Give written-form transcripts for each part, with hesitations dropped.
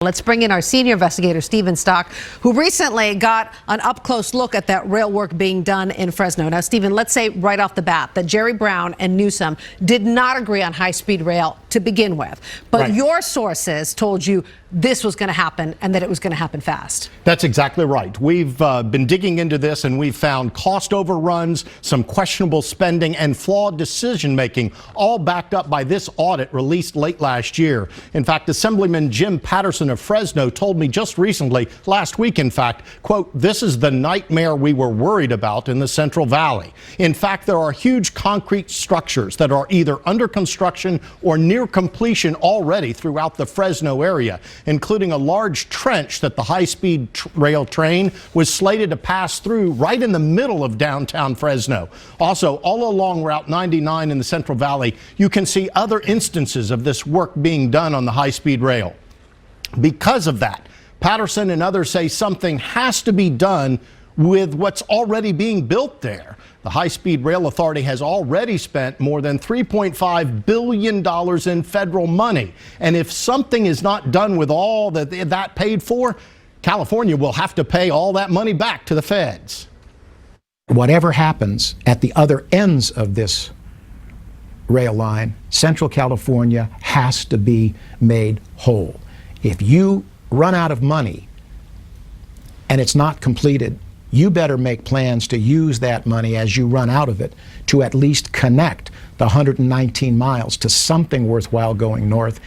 Let's bring in our senior investigator, Stephen Stock, who recently got an up-close look at that rail work being done in Fresno. Now, Stephen, let's say right off the bat that Jerry Brown and Newsom did not agree on high-speed rail to begin with. But right. Your sources told you this was going to happen and that it was going to happen fast. That's exactly right. We've been digging into this, and we've found cost overruns, some questionable spending, and flawed decision-making, all backed up by this audit released late last year. In fact, Assemblyman Jim Patterson of Fresno told me just recently, last week in fact, quote, "This is the nightmare we were worried about in the Central Valley." In fact, there are huge concrete structures that are either under construction or near completion already throughout the Fresno area, including a large trench that the high-speed rail train was slated to pass through right in the middle of downtown Fresno. Also, all along Route 99 in the Central Valley, you can see other instances of this work being done on the high-speed rail. Because of that, Patterson and others say something has to be done with what's already being built there. The High-Speed Rail Authority has already spent more than $3.5 billion in federal money. And if something is not done with all that paid for, California will have to pay all that money back to the feds. Whatever happens at the other ends of this rail line, Central California has to be made whole. If you run out of money and it's not completed, you better make plans to use that money as you run out of it to at least connect the 119 miles to something worthwhile going north.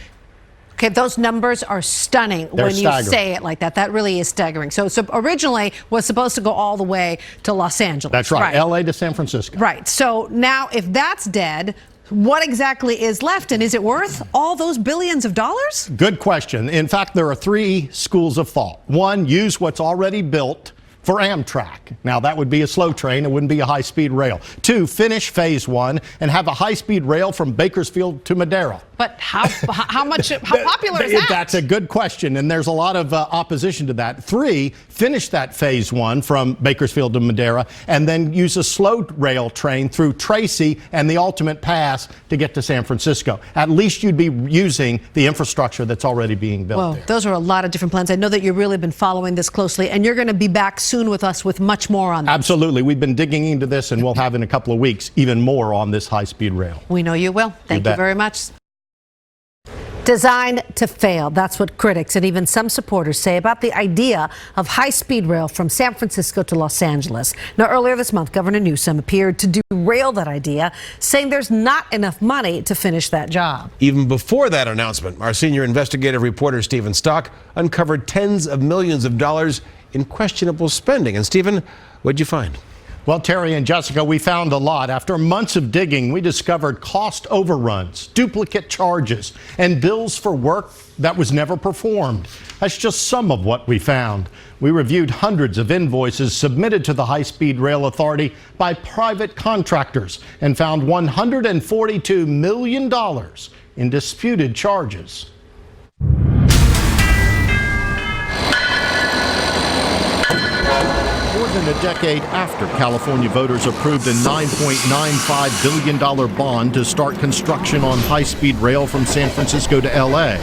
Okay, those numbers are stunning when you say it like that. That really is staggering. So originally was supposed to go all the way to Los Angeles. That's right. LA to San Francisco. Right. So now if that's dead, what exactly is left, and is it worth all those billions of dollars? Good question. In fact, there are three schools of thought. One, use what's already built for Amtrak. Now, that would be a slow train. It wouldn't be a high-speed rail. Two, finish phase one and have a high-speed rail from Bakersfield to Madera. But how popular is that? That's a good question, and there's a lot of opposition to that. Three, finish that phase one from Bakersfield to Madera, and then use a slow rail train through Tracy and the ultimate pass to get to San Francisco. At least you'd be using the infrastructure that's already being built there. Those are a lot of different plans. I know that you've really been following this closely, and you're going to be back soon with us with much more on this. Absolutely. We've been digging into this, and we'll have in a couple of weeks even more on this high-speed rail. We know you will. Thank you very much. Designed to fail. That's what critics and even some supporters say about the idea of high-speed rail from San Francisco to Los Angeles. Now, earlier this month, Governor Newsom appeared to derail that idea, saying there's not enough money to finish that job. Even before that announcement, our senior investigative reporter, Stephen Stock, uncovered tens of millions of dollars in questionable spending. And Stephen, what'd you find? Well, Terry and Jessica, we found a lot. After months of digging, we discovered cost overruns, duplicate charges, and bills for work that was never performed. That's just some of what we found. We reviewed hundreds of invoices submitted to the High-Speed Rail Authority by private contractors and found $142 million in disputed charges. More than a decade after California voters approved a $9.95 billion bond to start construction on high-speed rail from San Francisco to L.A.,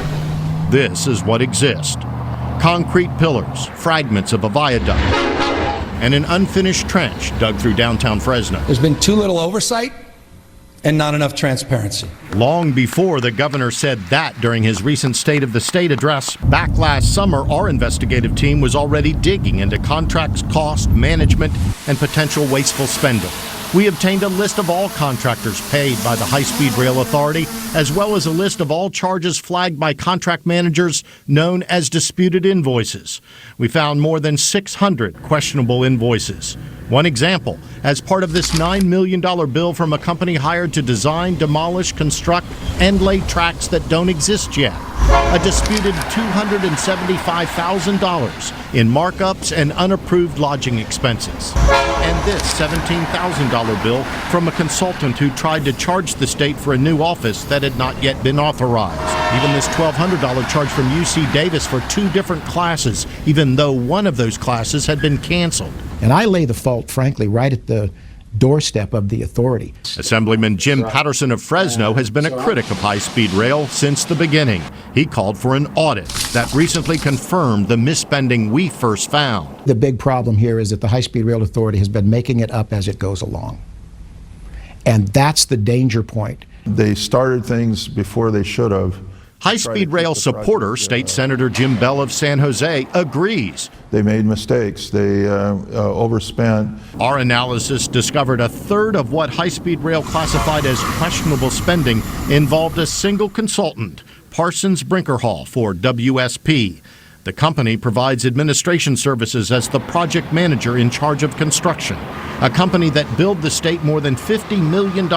this is what exists. Concrete pillars, fragments of a viaduct, and an unfinished trench dug through downtown Fresno. There's been too little oversight and not enough transparency. Long before the governor said that during his recent State of the State address, back last summer, our investigative team was already digging into contracts, cost, management, and potential wasteful spending. We obtained a list of all contractors paid by the High-Speed Rail Authority, as well as a list of all charges flagged by contract managers known as disputed invoices. We found more than 600 questionable invoices. One example, as part of this $9 million bill from a company hired to design, demolish, construct, and lay tracks that don't exist yet. A disputed $275,000 in markups and unapproved lodging expenses. And this $17,000 bill from a consultant who tried to charge the state for a new office that had not yet been authorized. Even this $1,200 charge from UC Davis for 2 different classes, even though one of those classes had been canceled. And I lay the fault, frankly, right at the doorstep of the authority. Assemblyman Jim Patterson of Fresno has been a critic of high-speed rail since the beginning. He called for an audit that recently confirmed the misspending we first found. The big problem here is that the High-Speed Rail Authority has been making it up as it goes along. And that's the danger point. They started things before they should have. High-speed rail supporter, State Senator Jim Bell of San Jose, agrees. They made mistakes. They overspent. Our analysis discovered a third of what high-speed rail classified as questionable spending involved a single consultant, Parsons Brinkerhall for WSP. The company provides administration services as the project manager in charge of construction, a company that billed the state more than $50 million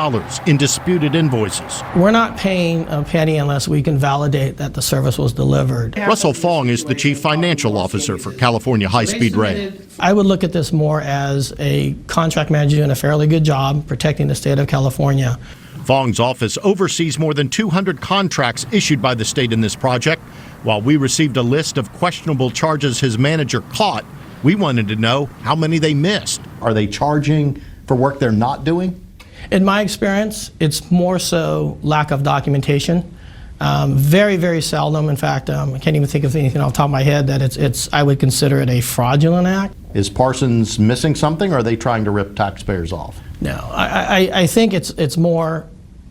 in disputed invoices. We're not paying a penny unless we can validate that the service was delivered. Russell Fong is the chief financial officer for California High-Speed Rail. I would look at this more as a contract manager doing a fairly good job protecting the state of California. Fong's office oversees more than 200 contracts issued by the state in this project. While we received a list of questionable charges his manager caught, we wanted to know how many they missed. Are they charging for work they're not doing? In my experience, it's more so lack of documentation. Very, very seldom. In fact, I can't even think of anything off the top of my head that I would consider it a fraudulent act. Is Parsons missing something, or are they trying to rip taxpayers off? No, I think it's more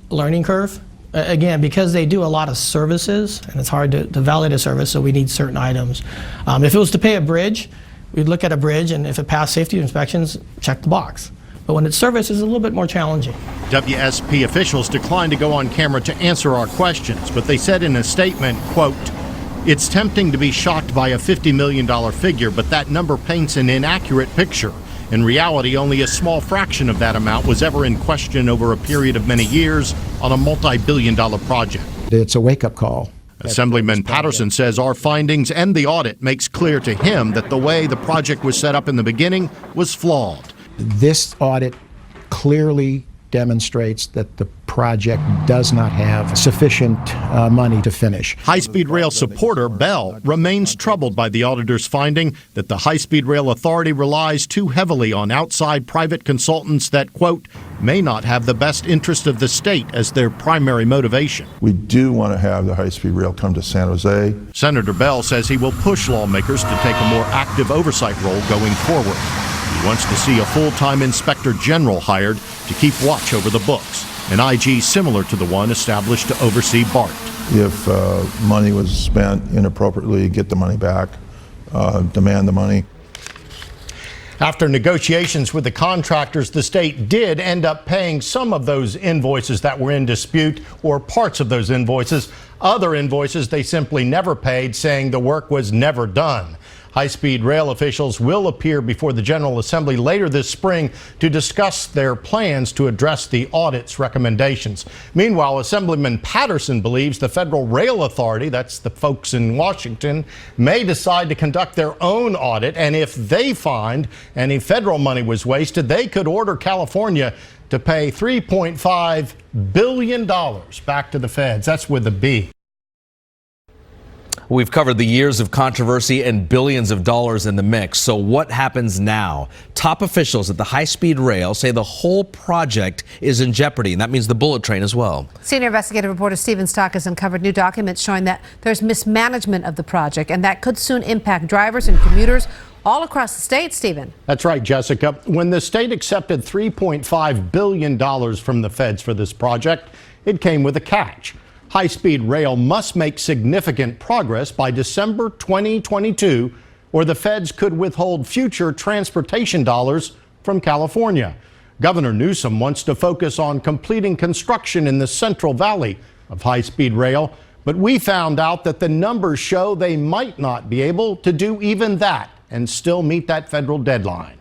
learning curve. Again, because they do a lot of services, and it's hard to validate a service, so we need certain items. If it was to pay a bridge, we'd look at a bridge, and if it passed safety inspections, check the box. But when it's service, it's a little bit more challenging. WSP officials declined to go on camera to answer our questions, but they said in a statement, quote, "It's tempting to be shocked by a $50 million figure, but that number paints an inaccurate picture. In reality, only a small fraction of that amount was ever in question over a period of many years on a multi-billion-dollar project." It's a wake-up call. Assemblyman Patterson says our findings and the audit makes clear to him that the way the project was set up in the beginning was flawed. This audit clearly demonstrates that the project does not have sufficient money to finish. High-speed rail supporter Bell remains troubled by the auditor's finding that the High-Speed Rail Authority relies too heavily on outside private consultants that, quote, may not have the best interest of the state as their primary motivation. We do want to have the high-speed rail come to San Jose. Senator Bell says he will push lawmakers to take a more active oversight role going forward. He wants to see a full-time inspector general hired to keep watch over the books, an IG similar to the one established to oversee BART. If money was spent inappropriately, get the money back, demand the money. After negotiations with the contractors, the state did end up paying some of those invoices that were in dispute, or parts of those invoices. Other invoices they simply never paid, saying the work was never done. High-speed rail officials will appear before the General Assembly later this spring to discuss their plans to address the audit's recommendations. Meanwhile, Assemblyman Patterson believes the Federal Rail Authority, that's the folks in Washington, may decide to conduct their own audit, and if they find any federal money was wasted, they could order California to pay $3.5 billion back to the feds. That's with a B. We've covered the years of controversy and billions of dollars in the mix. So what happens now? Top officials at the high-speed rail say the whole project is in jeopardy, and that means the bullet train as well. Senior investigative reporter Stephen Stock has uncovered new documents showing that there's mismanagement of the project, and that could soon impact drivers and commuters all across the state, Stephen. That's right, Jessica. When the state accepted $3.5 billion from the feds for this project, it came with a catch. High-speed rail must make significant progress by December 2022, or the feds could withhold future transportation dollars from California. Governor Newsom wants to focus on completing construction in the Central Valley of high-speed rail, but we found out that the numbers show they might not be able to do even that and still meet that federal deadline.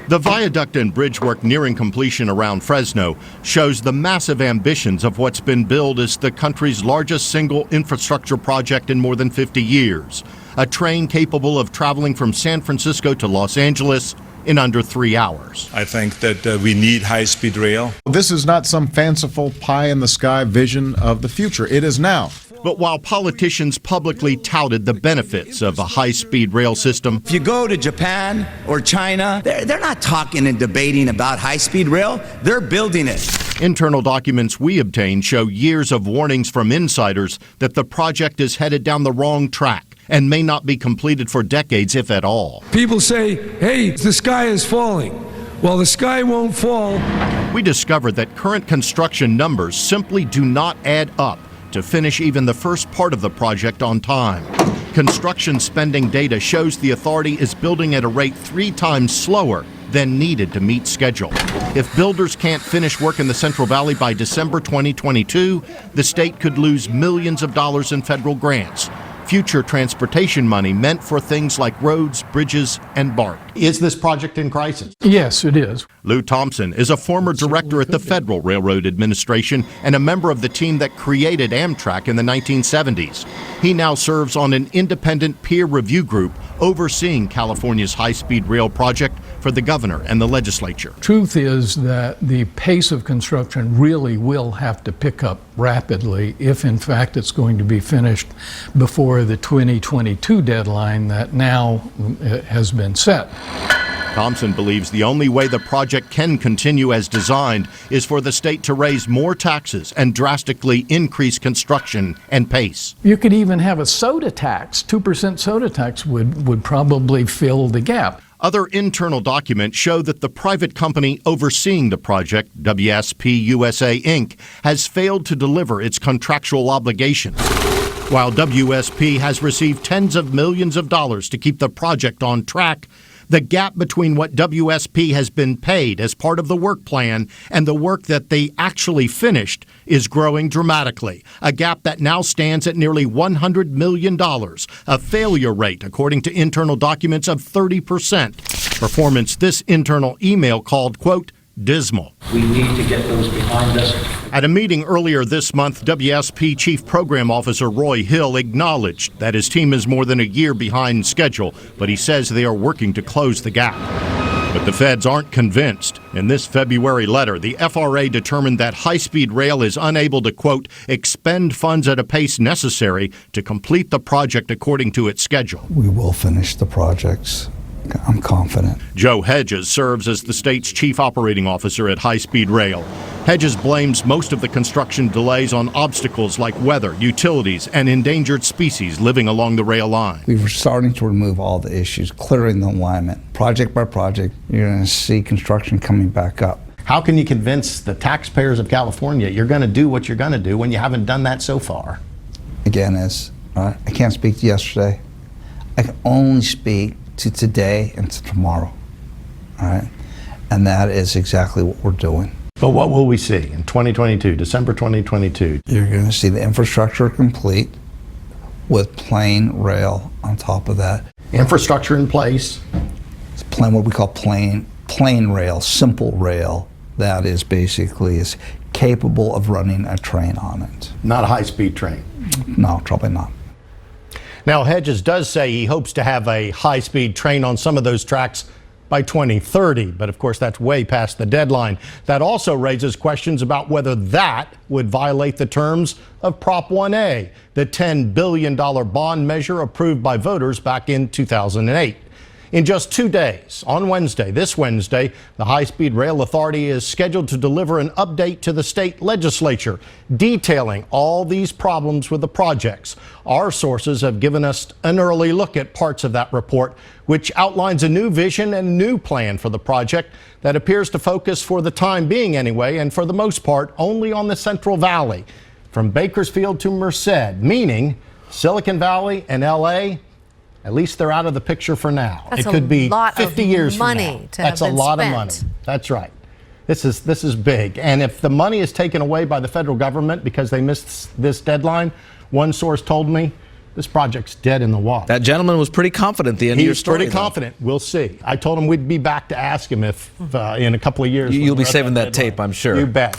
The viaduct and bridge work nearing completion around Fresno shows the massive ambitions of what's been billed as the country's largest single infrastructure project in more than 50 years. A train capable of traveling from San Francisco to Los Angeles in under 3 hours. I think that we need high-speed rail. This is not some fanciful pie-in-the-sky vision of the future. It is now. But while politicians publicly touted the benefits of a high-speed rail system, if you go to Japan or China, they're not talking and debating about high-speed rail. They're building it. internal documents we obtained show years of warnings from insiders that the project is headed down the wrong track and may not be completed for decades, if at all. People say, hey, the sky is falling. Well, the sky won't fall. We discovered that current construction numbers simply do not add up to finish even the first part of the project on time. Construction spending data shows the authority is building at a rate 3 times slower than needed to meet schedule. If builders can't finish work in the Central Valley by December 2022, the state could lose millions of dollars in federal grants, future transportation money meant for things like roads, bridges, and BART. Is this project in crisis? Yes, it is. Lou Thompson is a former director at the Federal Railroad Administration and a member of the team that created Amtrak in the 1970s. He now serves on an independent peer review group overseeing California's high-speed rail project for the governor and the legislature. Truth is that the pace of construction really will have to pick up rapidly if in fact it's going to be finished before the 2022 deadline that now has been set. Thompson believes the only way the project can continue as designed is for the state to raise more taxes and drastically increase construction and pace. You could even have a soda tax. 2% soda tax would probably fill the gap. Other internal documents show that the private company overseeing the project, WSP USA Inc., has failed to deliver its contractual obligations. While WSP has received tens of millions of dollars to keep the project on track, the gap between what WSP has been paid as part of the work plan and the work that they actually finished is growing dramatically, a gap that now stands at nearly $100 million, a failure rate, according to internal documents, of 30%. Performance this internal email called, quote, dismal. We need to get those behind us. At a meeting earlier this month, WSP Chief Program Officer Roy Hill acknowledged that his team is more than a year behind schedule, but he says they are working to close the gap. But the feds aren't convinced. In this February letter, the FRA determined that high-speed rail is unable to, quote, expend funds at a pace necessary to complete the project according to its schedule. We will finish the projects. I'm confident. Joe Hedges serves as the state's chief operating officer at High Speed Rail. Hedges blames most of the construction delays on obstacles like weather, utilities, and endangered species living along the rail line. We were starting to remove all the issues, clearing the alignment. Project by project, you're going to see construction coming back up. How can you convince the taxpayers of California you're going to do what you're going to do when you haven't done that so far? Again, I can't speak to yesterday. I can only speak to today and to tomorrow, all right? And that is exactly what we're doing. But what will we see in 2022, December 2022? You're going to see the infrastructure complete with plain rail on top of that. Infrastructure in place? It's plain, what we call plain rail, simple rail, that is basically is capable of running a train on it. Not a high-speed train? No, probably not. Now, Hedges does say he hopes to have a high-speed train on some of those tracks by 2030, but of course that's way past the deadline. That also raises questions about whether that would violate the terms of Prop 1A, the $10 billion bond measure approved by voters back in 2008. In just 2 days, on Wednesday, this Wednesday, the High Speed Rail Authority is scheduled to deliver an update to the state legislature detailing all these problems with the projects. Our sources have given us an early look at parts of that report, which outlines a new vision and new plan for the project that appears to focus, for the time being anyway, and for the most part, only on the Central Valley, from Bakersfield to Merced, meaning Silicon Valley and LA. At least they're out of the picture for now. That's it could be 50 years from now. money to That's have a been lot spent. of money. That's right. This is big. And if the money is taken away by the federal government because they missed this deadline, one source told me this project's dead in the water. That gentleman was pretty confident at the end of your story. He's pretty confident. We'll see. I told him we'd be back to ask him if in a couple of years. You'll be saving that tape, I'm sure. You bet.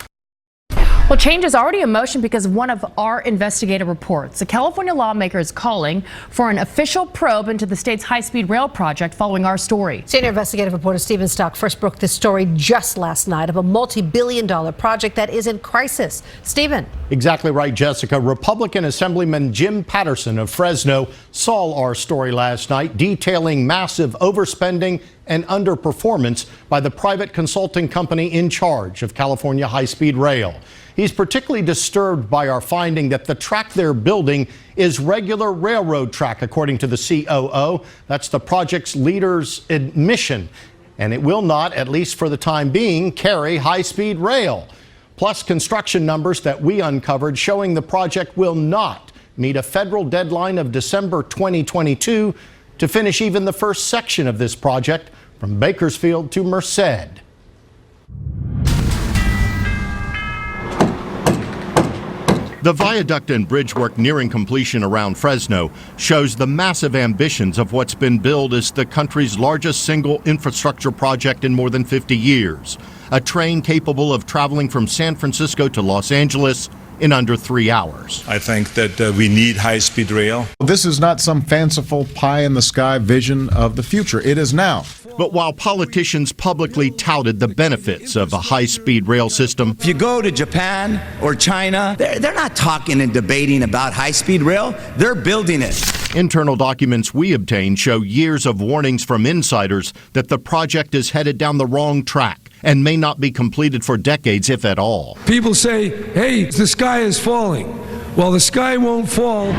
Well, change is already in motion because of one of our investigative reports. The California lawmaker is calling for an official probe into the state's high-speed rail project following our story. Senior investigative reporter Stephen Stock first broke this story just last night of a multi-billion-dollar project that is in crisis. Stephen. Exactly right, Jessica. Republican Assemblyman Jim Patterson of Fresno saw our story last night detailing massive overspending and underperformance by the private consulting company in charge of California high-speed rail. He's particularly disturbed by our finding that the track they're building is regular railroad track, according to the COO. That's the project's leader's admission. And it will not, at least for the time being, carry high-speed rail. Plus construction numbers that we uncovered showing the project will not meet a federal deadline of December 2022 to finish even the first section of this project from Bakersfield to Merced. The viaduct and bridge work nearing completion around Fresno shows the massive ambitions of what's been billed as the country's largest single infrastructure project in more than 50 years. A train capable of traveling from San Francisco to Los Angeles in under 3 hours. I think that we need high-speed rail. This is not some fanciful pie-in-the-sky vision of the future. It is now. But while politicians publicly touted the benefits of a high-speed rail system, If you go to Japan or China, they're not talking and debating about high-speed rail. They're building it. internal documents we obtained show years of warnings from insiders that the project is headed down the wrong track and may not be completed for decades, if at all. People say, hey, the sky is falling. Well, the sky won't fall.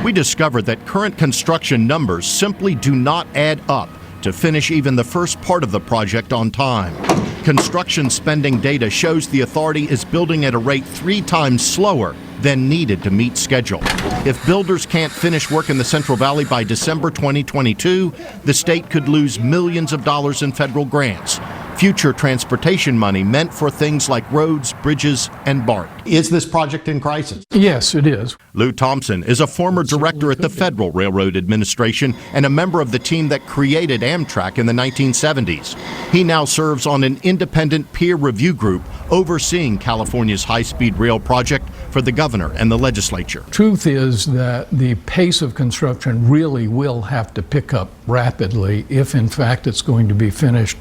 We discovered that current construction numbers simply do not add up to finish even the first part of the project on time. Construction spending data shows the authority is building at a rate 3 times slower than needed to meet schedule. If builders can't finish work in the Central Valley by December 2022, the state could lose millions of dollars in federal grants. Future transportation money meant for things like roads, bridges, and BART. Is this project in crisis? Yes, it is. Lou Thompson is a former director at the Federal Railroad Administration and a member of the team that created Amtrak in the 1970s. He now serves on an independent peer review group overseeing California's high-speed rail project for the governor and the legislature. Truth is that the pace of construction really will have to pick up rapidly if in fact it's going to be finished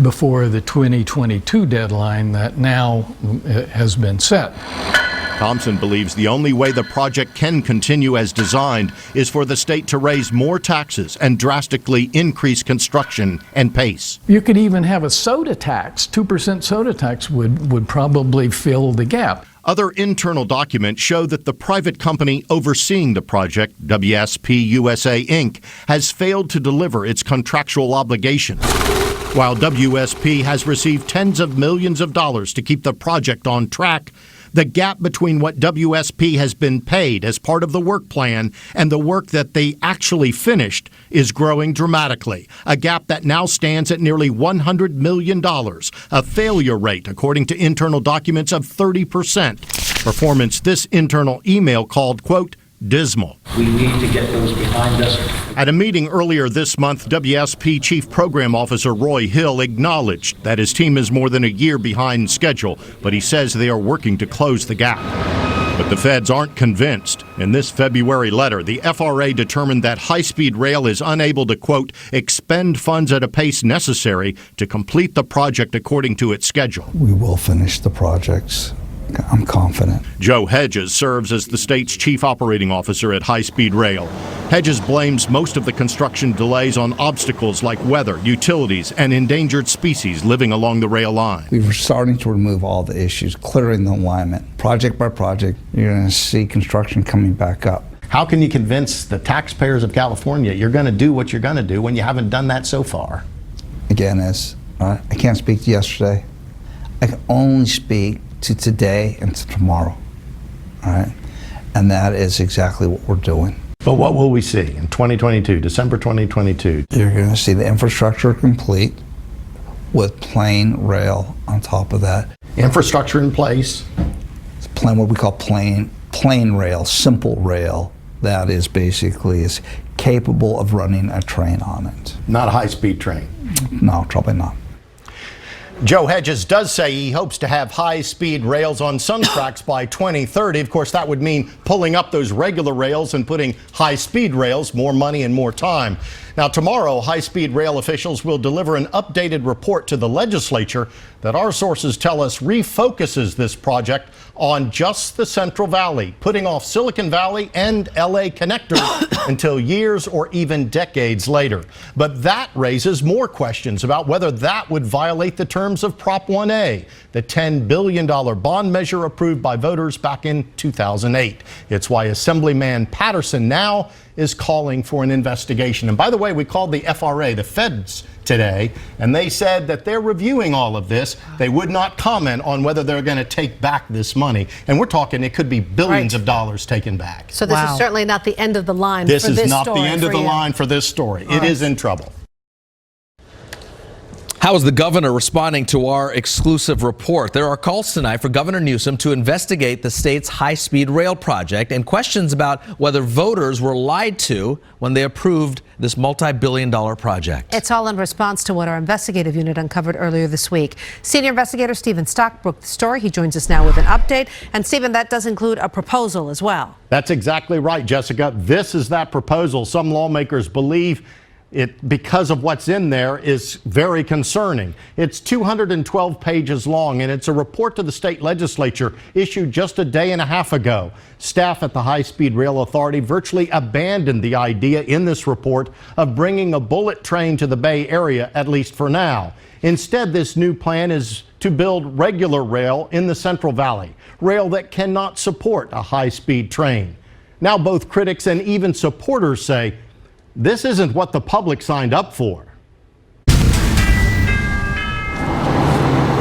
before the 2022 deadline that now has been set. Thompson believes the only way the project can continue as designed is for the state to raise more taxes and drastically increase construction and pace. You could even have a soda tax. 2% soda tax would probably fill the gap. Other internal documents show that the private company overseeing the project, WSP USA Inc., has failed to deliver its contractual obligations. While WSP has received tens of millions of dollars to keep the project on track, the gap between what WSP has been paid as part of the work plan and the work that they actually finished is growing dramatically, a gap that now stands at nearly $100 million, a failure rate, according to internal documents, of 30%. Performance this internal email called, quote, dismal. We need to get those behind us. At a meeting earlier this month, WSP Chief Program Officer Roy Hill acknowledged that his team is more than a year behind schedule, but he says they are working to close the gap. But the feds aren't convinced. In this February letter, the FRA determined that high-speed rail is unable to, quote, expend funds at a pace necessary to complete the project according to its schedule. We will finish the projects. I'm confident. Joe Hedges serves as the state's chief operating officer at High Speed Rail. Hedges blames most of the construction delays on obstacles like weather, utilities, and endangered species living along the rail line. We were starting to remove all the issues, clearing the alignment. Project by project, you're going to see construction coming back up. How can you convince the taxpayers of California you're going to do what you're going to do when you haven't done that so far? Again, I can't speak to yesterday. I can only speak to today and to tomorrow, all right? And that is exactly what we're doing. But what will we see in 2022, December 2022? You're going to see the infrastructure complete with plain rail on top of that. Infrastructure in place. It's plain, what we call plain rail, simple rail, that is basically is capable of running a train on it. Not a high-speed train. No, probably not. Joe Hedges does say he hopes to have high-speed rails on some tracks by 2030. Of course, that would mean pulling up those regular rails and putting high-speed rails, more money and more time. Now, tomorrow, high-speed rail officials will deliver an updated report to the legislature that our sources tell us refocuses this project on just the Central Valley, putting off Silicon Valley and LA connectors until years or even decades later. But that raises more questions about whether that would violate the terms of Prop 1A, the $10 billion bond measure approved by voters back in 2008. It's why Assemblyman Patterson now is calling for an investigation. And by the way, we called the FRA, the feds, today, and they said that they're reviewing all of this. They would not comment on whether they're going to take back this money. And we're talking it could be billions of dollars taken back. So this is certainly not the end of the line this for this story. This is not the end of the line for this story. It is in trouble. How is the governor responding to our exclusive report? There are calls tonight for Governor Newsom to investigate the state's high-speed rail project and questions about whether voters were lied to when they approved this multi-billion-dollar project. It's all in response to what our investigative unit uncovered earlier this week. Senior investigator Stephen Stock broke the story. He joins us now with an update. And Stephen, that does include a proposal as well. That's exactly right, Jessica. This is that proposal. Some lawmakers believe it, because of what's in there, is very concerning. It's 212 pages long, and it's a report to the state legislature issued just a day and a half ago. Staff at the High Speed Rail Authority virtually abandoned the idea in this report of bringing a bullet train to the Bay Area, at least for now. Instead, this new plan is to build regular rail in the Central Valley, rail that cannot support a high-speed train. Now, both critics and even supporters say this isn't what the public signed up for.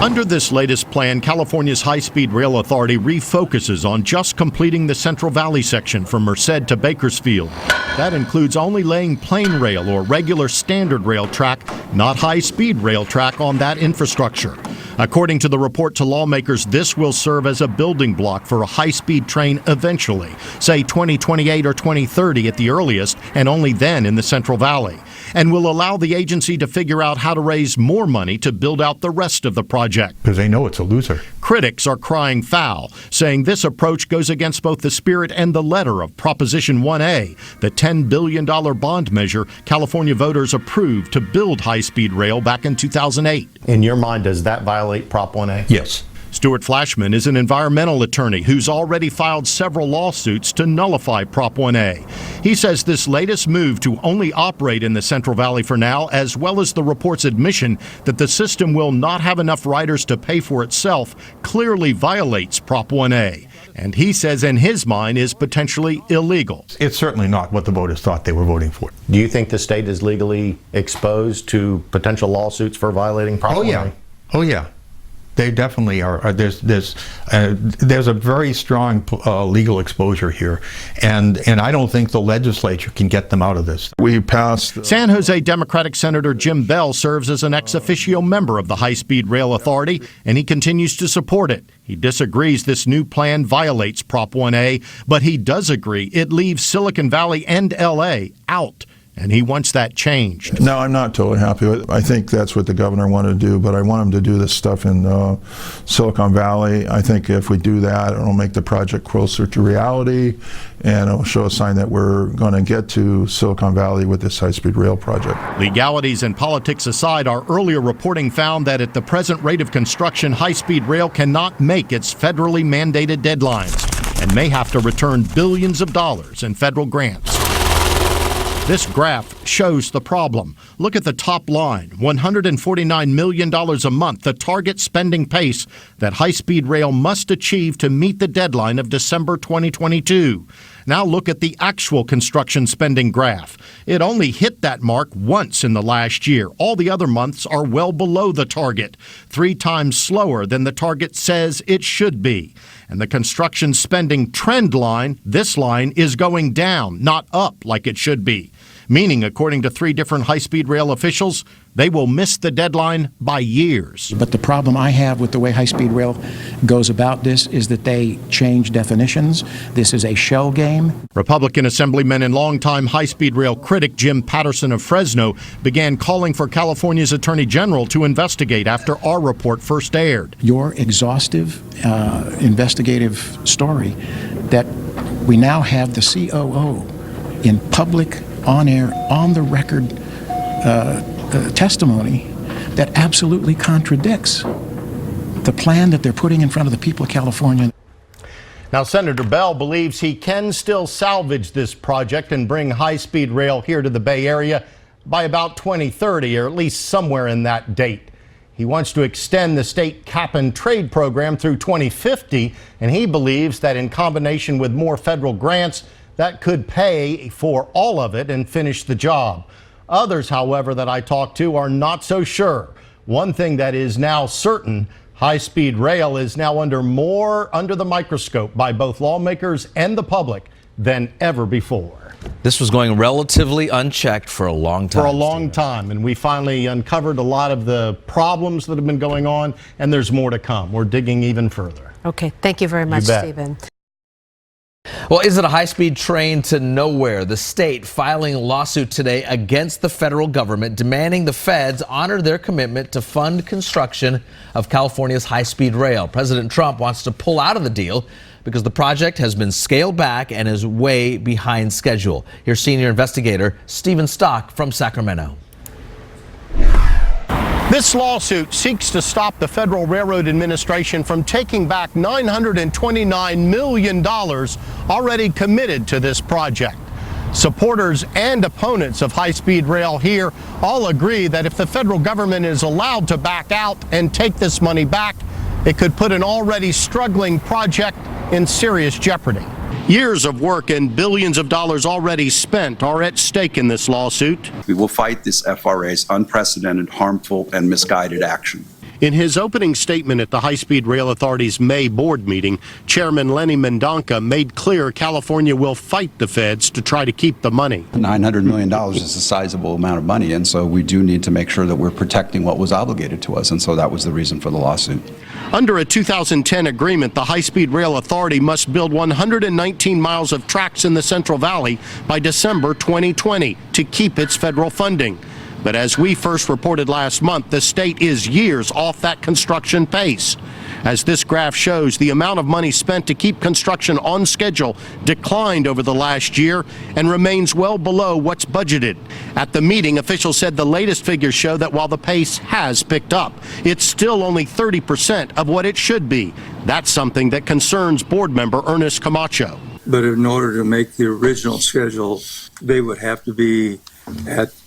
Under this latest plan, California's High-Speed Rail Authority refocuses on just completing the Central Valley section from Merced to Bakersfield. That includes only laying plain rail or regular standard rail track, not high-speed rail track on that infrastructure. According to the report to lawmakers, this will serve as a building block for a high-speed train eventually, say 2028 or 2030 at the earliest, and only then in the Central Valley, and will allow the agency to figure out how to raise more money to build out the rest of the project. Because they know it's a loser. Critics are crying foul, saying this approach goes against both the spirit and the letter of Proposition 1A, the $10 billion bond measure California voters approved to build high-speed rail back in 2008. In your mind, does that violate Prop 1A? Yes. Stuart Flashman is an environmental attorney who's already filed several lawsuits to nullify Prop 1A. He says this latest move to only operate in the Central Valley for now, as well as the report's admission that the system will not have enough riders to pay for itself, clearly violates Prop 1A. And he says in his mind is potentially illegal. It's certainly not what the voters thought they were voting for. Do you think the state is legally exposed to potential lawsuits for violating Prop 1A? Oh, yeah. They definitely are. There's a very strong legal exposure here, and I don't think the legislature can get them out of this. We passed. San Jose Democratic Senator Jim Bell serves as an ex officio member of the High Speed Rail Authority, and he continues to support it. He disagrees this new plan violates Prop 1A, but he does agree it leaves Silicon Valley and LA out. And he wants that changed. No, I'm not totally happy with it. I think that's what the governor wanted to do, but I want him to do this stuff in Silicon Valley. I think if we do that, it'll make the project closer to reality, and it'll show a sign that we're going to get to Silicon Valley with this high-speed rail project. Legalities and politics aside, our earlier reporting found that at the present rate of construction, high-speed rail cannot make its federally mandated deadlines and may have to return billions of dollars in federal grants. This graph shows the problem. Look at the top line, $149 million a month, the target spending pace that high-speed rail must achieve to meet the deadline of December 2022. Now look at the actual construction spending graph. It only hit that mark once in the last year. All the other months are well below the target, 3 times slower than the target says it should be. And the construction spending trend line, this line, is going down, not up like it should be. meaning, according to 3 different high-speed rail officials, they will miss the deadline by years. But the problem I have with the way high-speed rail goes about this is that they change definitions. This is a shell game. Republican Assemblyman and longtime high-speed rail critic Jim Patterson of Fresno began calling for California's Attorney General to investigate after our report first aired. Your exhaustive investigative story that we now have the COO in public, on-air, on-the-record testimony that absolutely contradicts the plan that they're putting in front of the people of California. Now, Senator Bell believes he can still salvage this project and bring high-speed rail here to the Bay Area by about 2030, or at least somewhere in that date. He wants to extend the state cap-and-trade program through 2050, and he believes that in combination with more federal grants, that could pay for all of it and finish the job. Others, however, that I talked to are not so sure. One thing that is now certain, high-speed rail is now under the microscope by both lawmakers and the public than ever before. This was going relatively unchecked for a long time. For a long time, and we finally uncovered a lot of the problems that have been going on, and there's more to come. We're digging even further. Okay, thank you very much, Stephen. Well, is it a high-speed train to nowhere? The state filing a lawsuit today against the federal government, demanding the feds honor their commitment to fund construction of California's high-speed rail. President Trump wants to pull out of the deal because the project has been scaled back and is way behind schedule. Here's senior investigator Stephen Stock from Sacramento. This lawsuit seeks to stop the Federal Railroad Administration from taking back $929 million already committed to this project. Supporters and opponents of high-speed rail here all agree that if the federal government is allowed to back out and take this money back, it could put an already struggling project in serious jeopardy. Years of work and billions of dollars already spent are at stake in this lawsuit. We will fight this FRA's unprecedented, harmful, and misguided action. In his opening statement at the High-Speed Rail Authority's May board meeting, Chairman Lenny Mendonca made clear California will fight the feds to try to keep the money. $900 million is a sizable amount of money, and so we do need to make sure that we're protecting what was obligated to us, and so that was the reason for the lawsuit. Under a 2010 agreement, the High-Speed Rail Authority must build 119 miles of tracks in the Central Valley by December 2020 to keep its federal funding. But as we first reported last month, the state is years off that construction pace. As this graph shows, the amount of money spent to keep construction on schedule declined over the last year and remains well below what's budgeted. At the meeting, officials said the latest figures show that while the pace has picked up, it's still only 30% of what it should be. That's something that concerns board member Ernest Camacho. But in order to make the original schedule, they would have to be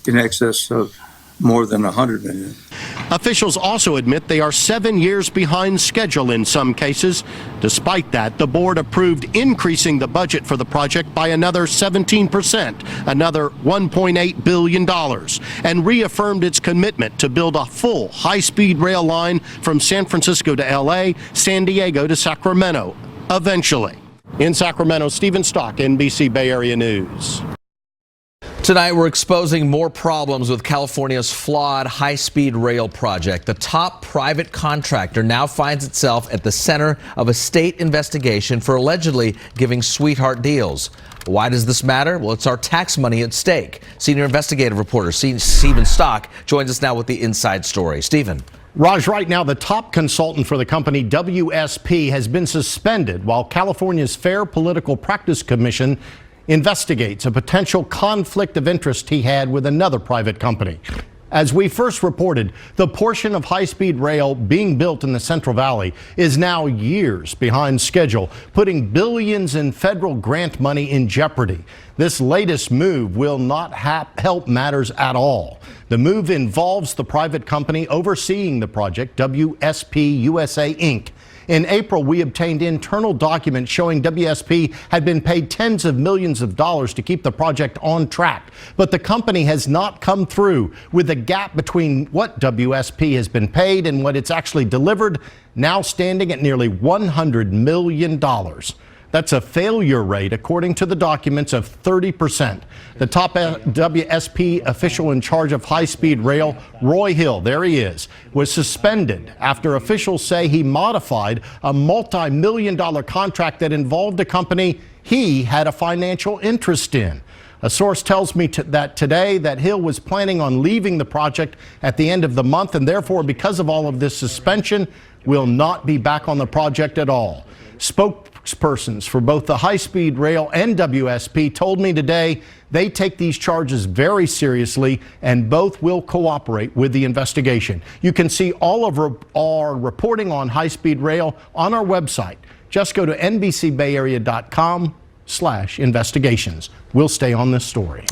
in excess of more than $100 million. Officials also admit they are 7 years behind schedule in some cases. Despite that, the board approved increasing the budget for the project by another 17%, another $1.8 billion, and reaffirmed its commitment to build a full high-speed rail line from San Francisco to LA, San Diego to Sacramento, eventually. In Sacramento, Stephen Stock, NBC Bay Area News. Tonight, we're exposing more problems with California's flawed high-speed rail project. The top private contractor now finds itself at the center of a state investigation for allegedly giving sweetheart deals. Why does this matter? Well, it's our tax money at stake. Senior investigative reporter Stephen Stock joins us now with the inside story. Stephen. Raj, right now, the top consultant for the company WSP has been suspended while California's Fair Political Practice Commission investigates a potential conflict of interest he had with another private company. As we first reported, the portion of high-speed rail being built in the Central Valley is now years behind schedule, putting billions in federal grant money in jeopardy. This latest move will not help matters at all. The move involves the private company overseeing the project, WSP USA Inc. In April, we obtained internal documents showing WSP had been paid tens of millions of dollars to keep the project on track. But the company has not come through, with the gap between what WSP has been paid and what it's actually delivered now standing at nearly $100 million. That's a failure rate, according to the documents, of 30%. The top WSP official in charge of high-speed rail, Roy Hill, there he is, was suspended after officials say he modified a multi-million-dollar contract that involved a company he had a financial interest in. A source tells me that today that Hill was planning on leaving the project at the end of the month, and therefore, because of all of this suspension, will not be back on the project at all. Spokespersons for both the high-speed rail and WSP told me today they take these charges very seriously and both will cooperate with the investigation. You can see all of our reporting on high-speed rail on our website. Just go to NBCBayArea.com/investigations. We'll stay on this story.